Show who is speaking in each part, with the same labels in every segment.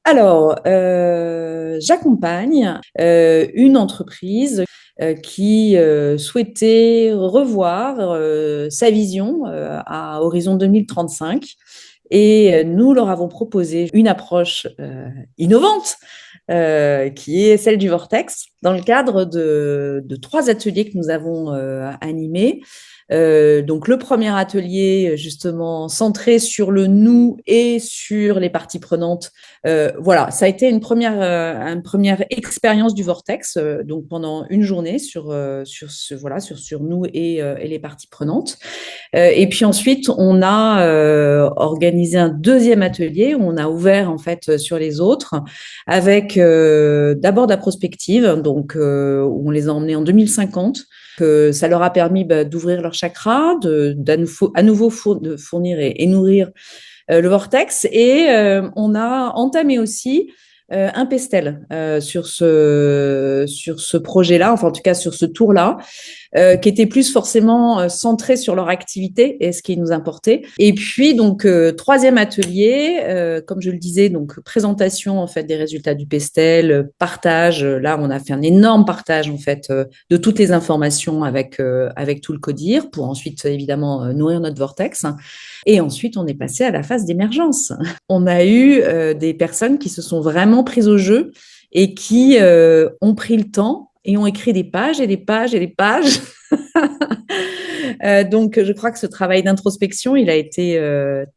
Speaker 1: Alors, j'accompagne une entreprise qui souhaitait revoir sa vision à horizon 2035. Et nous leur avons proposé une approche innovante qui est celle du Vortex dans le cadre de 3 ateliers que nous avons animés. Donc le premier atelier justement centré sur le nous et sur les parties prenantes. Voilà, ça a été une première expérience du Vortex, donc pendant une journée sur nous et les parties prenantes. Et puis ensuite, on a organisé un deuxième atelier où on a ouvert en fait sur les autres avec d'abord de la prospective, donc où on les a emmenés en 2050. Ça leur a permis d'ouvrir leur chakra, à nouveau de fournir et nourrir le vortex. Et on a entamé aussi un pestel sur ce projet-là, enfin en tout cas sur ce tour-là, qui était plus forcément centré sur leur activité et ce qui nous importait. Et puis donc troisième atelier, comme je le disais, donc présentation en fait des résultats du pestel, partage. Là, on a fait un énorme partage en fait de toutes les informations avec tout le CODIR pour ensuite évidemment nourrir notre vortex. Et ensuite, on est passé à la phase d'émergence. On a eu des personnes qui se sont vraiment prises au jeu et qui ont pris le temps et ont écrit des pages et des pages et des pages. Donc, je crois que ce travail d'introspection, il a été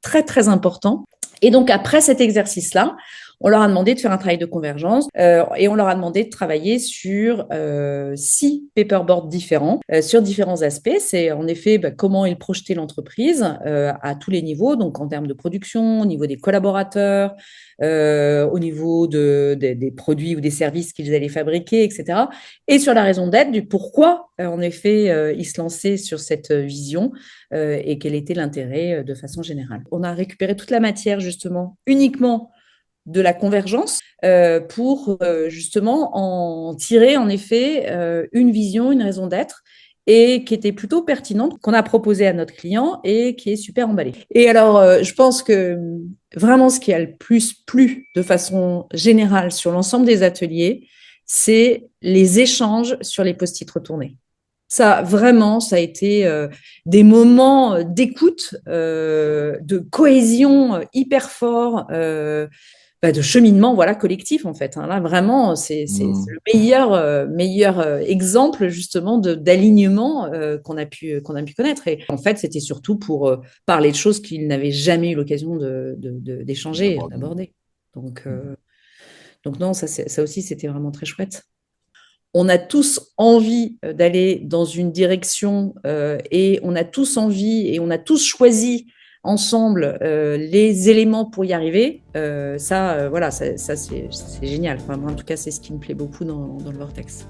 Speaker 1: très, très important. Et donc, après cet exercice-là, on leur a demandé de faire un travail de convergence et on leur a demandé de travailler sur 6 paperboards différents, sur différents aspects. C'est en effet comment ils projetaient l'entreprise à tous les niveaux, donc en termes de production, au niveau des collaborateurs, au niveau des produits ou des services qu'ils allaient fabriquer, etc. Et sur la raison d'être du pourquoi, en effet, ils se lançaient sur cette vision et quel était l'intérêt de façon générale. On a récupéré toute la matière, justement, uniquement de la convergence pour justement en tirer en effet une vision, une raison d'être et qui était plutôt pertinente, qu'on a proposé à notre client et qui est super emballé. Et alors, je pense que vraiment ce qui a le plus plu de façon générale sur l'ensemble des ateliers, c'est les échanges sur les post-it retournés. Ça, vraiment, ça a été des moments d'écoute, de cohésion hyper forts, de cheminement voilà collectif en fait. Hein. Là vraiment c'est le meilleur exemple justement d'alignement qu'on a pu connaître. Et en fait c'était surtout pour parler de choses qu'ils n'avaient jamais eu l'occasion d'échanger, d'aborder. Donc donc non ça aussi c'était vraiment très chouette. On a tous envie d'aller dans une direction et on a tous envie et on a tous choisi ensemble les éléments pour y arriver. Voilà, ça c'est génial. Enfin, moi, en tout cas, c'est ce qui me plaît beaucoup dans le Vortex.